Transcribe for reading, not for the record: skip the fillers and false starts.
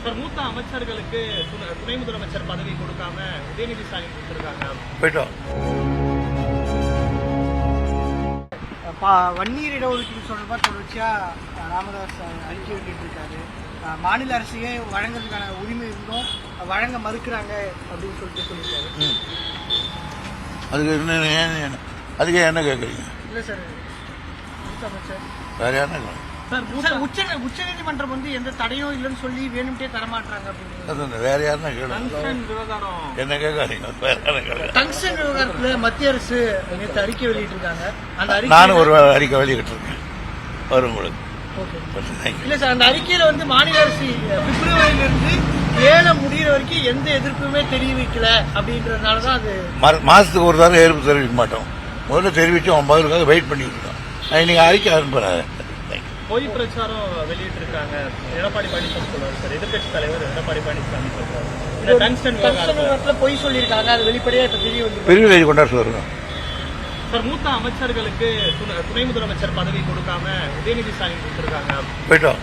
Sir, மூத்த அமைச்சர்களுக்கு துணை முதலமைச்சர் பதவி கொடுக்காம உதயநிதி ஸ்டாலின் கொடுத்திருக்காங்க. போயிட்டோம். வன்னியர் இடஒதுக்கீடு தொடர்பாக தொடர்ச்சியா ராமதாஸ் அறிக்கை வெளியிட்டு இருக்காரு. மாநில அரசையே வழங்குறதுக்கான உரிமை இருந்தும் வழங்க மறுக்கிறாங்க அப்படின்னு சொல்லியிருக்காரு. அதுக்கு என்ன கேட்குறீங்க? இல்லை சார், மூத்த அமைச்சர் வேற யாருன்னா சார் உச்ச நீதிமன்றம் வந்து எந்த தடையும் இல்லைன்னு சொல்லி வேணும்ட்டே தரமாட்டாங்க அப்படின்னு. வேற யாருன்னா கேட்க என்ன கேட்காதீங்க. டங்ஸ்டன் விவகாரத்துல மத்திய அரசு நேற்று அறிக்கை வெளியிட்டு இருக்காங்க. அந்த அறிக்கை நானும் ஒரு அறிக்கை வெளியிட்டு இருக்கேன், வரும் உங்களுக்கு. இல்ல சார், அந்த அறிக்கையில வந்து மாநில அரசு பிப்ரவரியிலிருந்து ஏலம் முடிகிற வரைக்கும் எந்த எதிர்ப்புமே தெரிவிக்கல அப்படின்றதுனாலதான் அது மாசத்துக்கு ஒரு தடவை எதிர்ப்பு தெரிவிக்க மாட்டோம். முதல்ல தெரிவிச்சு அவன் பதிலுக்காக வெயிட் பண்ணிட்டு இருக்கோம். இன்னைக்கு அறிக்கை அனுப்புறாரு. பொய் பிரச்சாரம் வெளியிட்டு இருக்காங்க எடப்பாடி பழனிசாமி சொல்றாரு சார். எதிர்கட்சி தலைவர் எடப்பாடி பழனிசாமி சொல்றாரு டங்ஸ்டன் விவகாரத்துல பொய் சொல்லியிருக்காங்க. அது வெளிப்படையா இப்ப தெரிய வந்து பிரிவிலேஜ் கொண்டாட சொல்றோம். சார், மூத்த அமைச்சர்களுக்கு துணை முதலமைச்சர் பதவி கொடுக்காம உதயநிதி ஸ்டாலின் கொடுத்திருக்காங்க. போயிட்டோம்.